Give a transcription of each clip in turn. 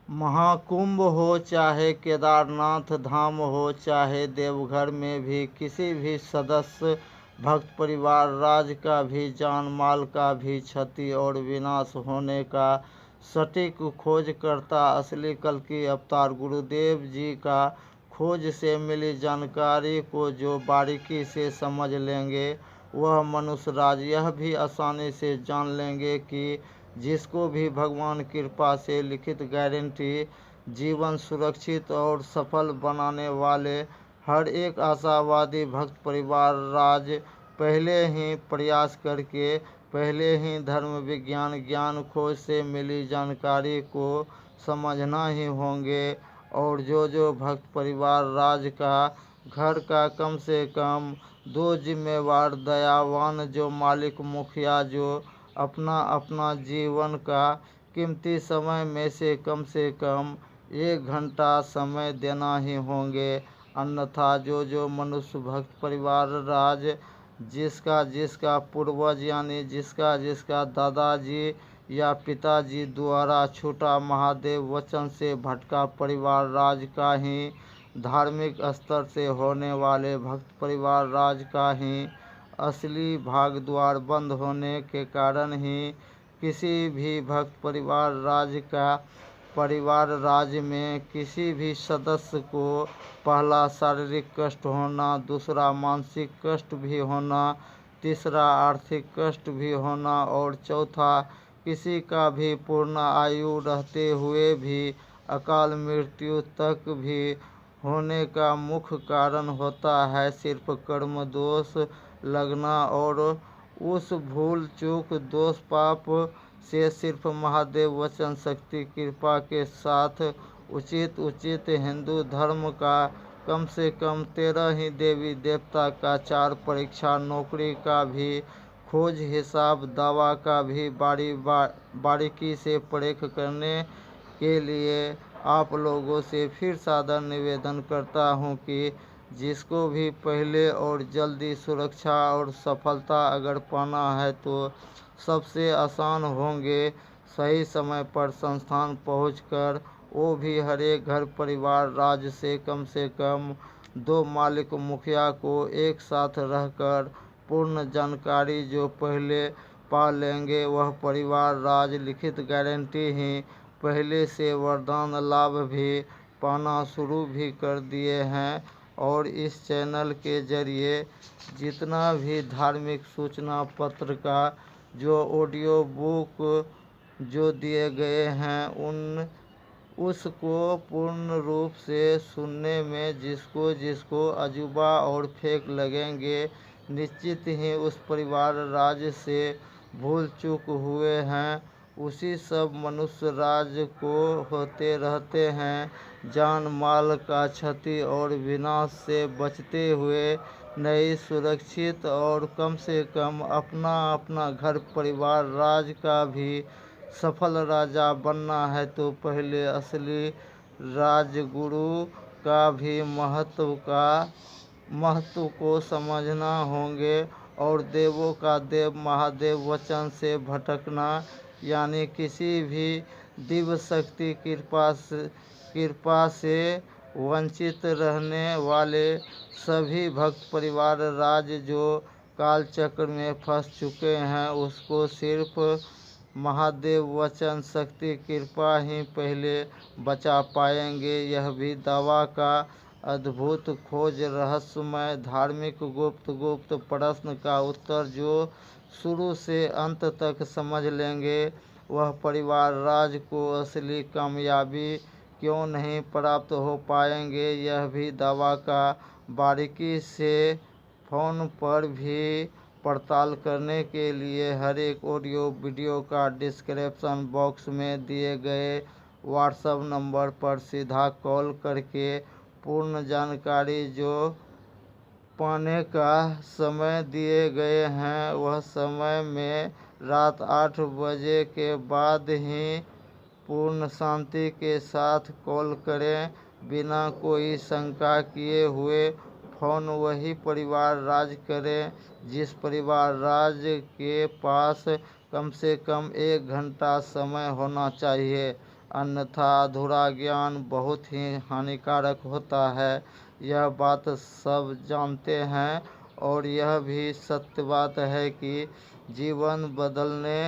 महाकुंभ हो चाहे केदारनाथ धाम हो चाहे देवघर में भी किसी भी सदस्य भक्त परिवार राज का भी जान माल का भी क्षति और विनाश होने का सटीक खोजकर्ता असली कल की अवतार गुरुदेव जी का खोज से मिली जानकारी को जो बारीकी से समझ लेंगे वह मनुष्य राज यह भी आसानी से जान लेंगे कि जिसको भी भगवान कृपा से लिखित गारंटी जीवन सुरक्षित और सफल बनाने वाले हर एक आशावादी भक्त परिवार राज पहले ही प्रयास करके पहले ही धर्म विज्ञान ज्ञान खोज से मिली जानकारी को समझना ही होंगे। और जो भक्त परिवार राज का घर का कम से कम 2 जिम्मेवार दयावान जो मालिक मुखिया जो अपना अपना जीवन का कीमती समय में से कम 1 घंटा समय देना ही होंगे। अन्यथा जो मनुष्य भक्त परिवार राज जिसका पूर्वज यानी जिसका दादाजी या पिताजी द्वारा छूटा महादेव वचन से भटका परिवार राज का ही धार्मिक स्तर से होने वाले भक्त परिवार राज का ही असली भाग द्वार बंद होने के कारण ही किसी भी भक्त परिवार राज में किसी भी सदस्य को पहला शारीरिक कष्ट होना, दूसरा मानसिक कष्ट भी होना, तीसरा आर्थिक कष्ट भी होना और चौथा किसी का भी पूर्ण आयु रहते हुए भी अकाल मृत्यु तक भी होने का मुख्य कारण होता है सिर्फ कर्म दोष लगना। और उस भूल चूक दोष पाप से सिर्फ महादेव वचन शक्ति कृपा के साथ उचित हिंदू धर्म का कम से कम 13 ही देवी देवता का 4 परीक्षा नौकरी का भी खोज हिसाब दवा का भी बारीकी से परख करने के लिए आप लोगों से फिर सादर निवेदन करता हूं कि जिसको भी पहले और जल्दी सुरक्षा और सफलता अगर पाना है तो सबसे आसान होंगे सही समय पर संस्थान पहुंचकर वो भी हर एक घर परिवार राज से कम 2 मालिक मुखिया को एक साथ रहकर पूर्ण जानकारी जो पहले पा लेंगे वह परिवार राज लिखित गारंटी ही पहले से वरदान लाभ भी पाना शुरू भी कर दिए हैं। और इस चैनल के जरिए जितना भी धार्मिक सूचना पत्र का जो ऑडियो बुक जो दिए गए हैं उसको पूर्ण रूप से सुनने में जिसको अजूबा और फेक लगेंगे निश्चित ही उस परिवार राज से भूल चूक हुए हैं उसी सब मनुष्य राज को होते रहते हैं। जान माल का क्षति और विनाश से बचते हुए नई सुरक्षित और कम से कम अपना घर परिवार राज का भी सफल राजा बनना है तो पहले असली राजगुरु का भी महत्व को समझना होंगे। और देवों का देव महादेव वचन से भटकना यानी किसी भी दिव्य शक्ति कृपा से वंचित रहने वाले सभी भक्त परिवार राज जो काल चक्र में फंस चुके हैं उसको सिर्फ महादेव वचन शक्ति कृपा ही पहले बचा पाएंगे। यह भी दवा का अद्भुत खोज रहस्यमय धार्मिक गुप्त प्रश्न का उत्तर जो शुरू से अंत तक समझ लेंगे वह परिवार राज को असली कामयाबी क्यों नहीं प्राप्त हो पाएंगे। यह भी दवा का बारीकी से फोन पर भी पड़ताल करने के लिए हर एक ऑडियो वीडियो का डिस्क्रिप्शन बॉक्स में दिए गए व्हाट्सएप नंबर पर सीधा कॉल करके पूर्ण जानकारी जो पाने का समय दिए गए हैं वह समय में रात 8 बजे के बाद ही पूर्ण शांति के साथ कॉल करें बिना कोई शंका किए हुए फोन वही परिवार राज करें जिस परिवार राज के पास कम से कम 1 घंटा समय होना चाहिए। अन्यथा अधूरा ज्ञान बहुत ही हानिकारक होता है। यह बात सब जानते हैं और यह भी सत्य बात है कि जीवन बदलने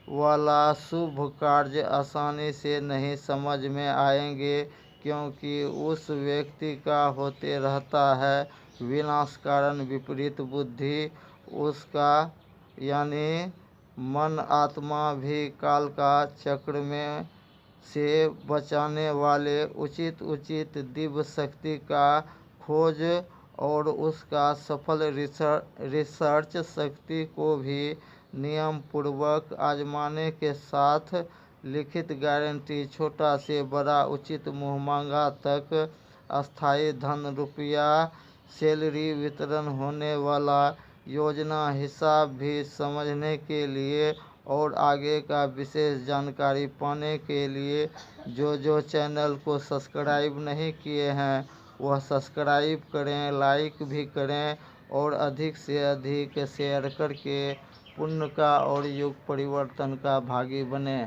वाला शुभ कार्य आसानी से नहीं समझ में आएंगे, क्योंकि उस व्यक्ति का होते रहता है विनाश कारण विपरीत बुद्धि। उसका यानी मन आत्मा भी काल का चक्र में से बचाने वाले उचित दिव्य शक्ति का खोज और उसका सफल रिसर्च शक्ति को भी नियम पूर्वक आजमाने के साथ लिखित गारंटी छोटा से बड़ा उचित मुँह मांगा तक अस्थायी धन रुपया सैलरी वितरण होने वाला योजना हिसाब भी समझने के लिए और आगे का विशेष जानकारी पाने के लिए जो चैनल को सब्सक्राइब नहीं किए हैं वह सब्सक्राइब करें, लाइक भी करें और अधिक से अधिक शेयर करके पुण्य का और युग परिवर्तन का भागी बने।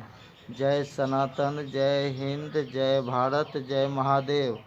जय सनातन, जय हिंद, जय भारत, जय महादेव।